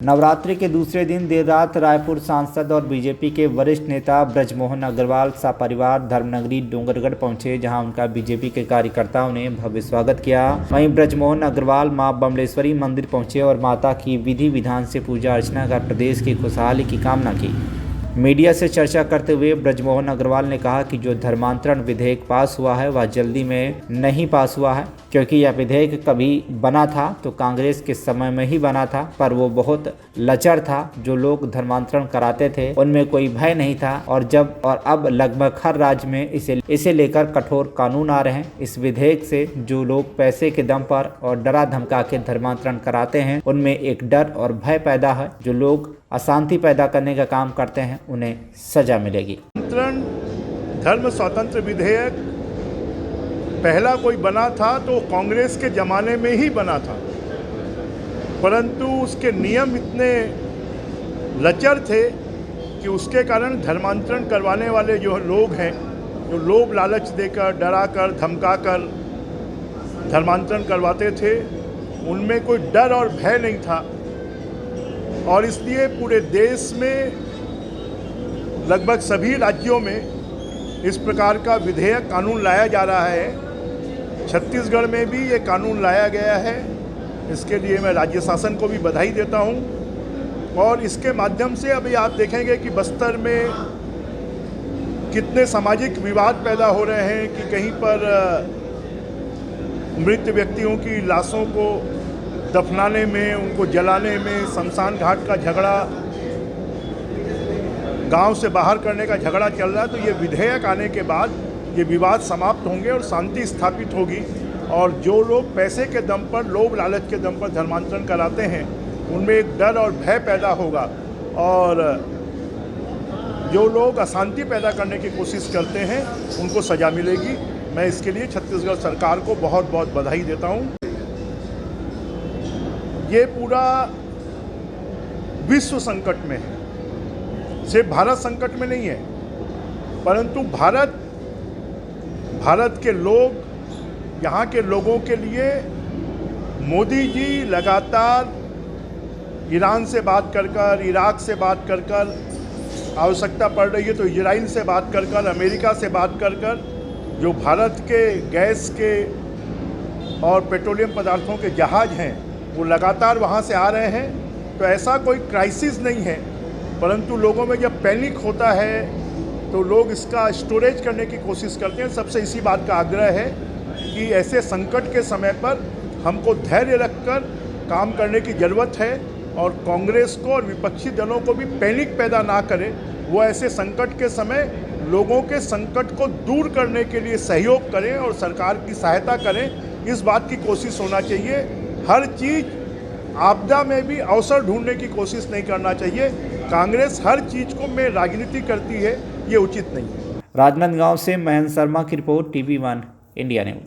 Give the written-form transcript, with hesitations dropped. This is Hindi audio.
नवरात्रि के दूसरे दिन देर रात रायपुर सांसद और बीजेपी के वरिष्ठ नेता ब्रजमोहन अग्रवाल सपरिवार धर्मनगरी डोंगरगढ़ पहुंचे, जहां उनका बीजेपी के कार्यकर्ताओं ने भव्य स्वागत किया। वहीं ब्रजमोहन अग्रवाल मां बमलेश्वरी मंदिर पहुंचे और माता की विधि विधान से पूजा अर्चना कर प्रदेश की खुशहाली की कामना की। मीडिया से चर्चा करते हुए ब्रजमोहन अग्रवाल ने कहा कि जो धर्मांतरण विधेयक पास हुआ है वह जल्दी में नहीं पास हुआ है, क्योंकि यह विधेयक कभी बना था तो कांग्रेस के समय में ही बना था, पर वो बहुत लचर था। जो लोग धर्मांतरण कराते थे उनमें कोई भय नहीं था और अब लगभग हर राज्य में इसे लेकर कठोर कानून आ रहे हैं। इस विधेयक से जो लोग पैसे के दम पर और डरा धमका के धर्मांतरण कराते हैं उनमें एक डर और भय पैदा है। जो लोग अशांति पैदा करने का काम करते हैं उन्हें सजा मिलेगी। धर्म स्वतंत्र विधेयक पहला कोई बना था तो कांग्रेस के ज़माने में ही बना था, परंतु उसके नियम इतने लचर थे कि उसके कारण धर्मांतरण करवाने वाले जो लोग हैं, जो लोभ लालच देकर, डराकर, धमकाकर धर्मांतरण करवाते थे, उनमें कोई डर और भय नहीं था। और इसलिए पूरे देश में लगभग सभी राज्यों में इस प्रकार का विधेयक कानून लाया जा रहा है। छत्तीसगढ़ में भी ये कानून लाया गया है। इसके लिए मैं राज्य शासन को भी बधाई देता हूँ। और इसके माध्यम से अभी आप देखेंगे कि बस्तर में कितने सामाजिक विवाद पैदा हो रहे हैं कि कहीं पर मृत व्यक्तियों की लाशों को दफनाने में, उनको जलाने में, शमशान घाट का झगड़ा, गांव से बाहर करने का झगड़ा चल रहा है। तो ये विधेयक आने के बाद ये विवाद समाप्त होंगे और शांति स्थापित होगी। और जो लोग पैसे के दम पर, लोभ लालच के दम पर धर्मांतरण कराते हैं उनमें एक डर और भय पैदा होगा, और जो लोग अशांति पैदा करने की कोशिश करते हैं उनको सज़ा मिलेगी। मैं इसके लिए छत्तीसगढ़ सरकार को बहुत बहुत बधाई देता हूँ। ये पूरा विश्व संकट में है, सिर्फ भारत संकट में नहीं है, परंतु भारत के लोग, यहाँ के लोगों के लिए मोदी जी लगातार ईरान से बात कर, इराक से बात कर, आवश्यकता पड़ रही है तो इजराइल से बात कर, अमेरिका से बात कर, जो भारत के गैस के और पेट्रोलियम पदार्थों के जहाज़ हैं वो लगातार वहाँ से आ रहे हैं। तो ऐसा कोई क्राइसिस नहीं है, परंतु लोगों में जब पैनिक होता है तो लोग इसका स्टोरेज करने की कोशिश करते हैं। सबसे इसी बात का आग्रह है कि ऐसे संकट के समय पर हमको धैर्य रखकर काम करने की ज़रूरत है, और कांग्रेस को और विपक्षी दलों को भी पैनिक पैदा ना करें। वो ऐसे संकट के समय लोगों के संकट को दूर करने के लिए सहयोग करें और सरकार की सहायता करें, इस बात की कोशिश होना चाहिए। हर चीज़ आपदा में भी अवसर ढूंढने की कोशिश नहीं करना चाहिए। कांग्रेस हर चीज़ को में राजनीति करती है, ये उचित नहीं है। राजनांदगांव से महेंद्र शर्मा की रिपोर्ट, TV1 इंडिया न्यूज।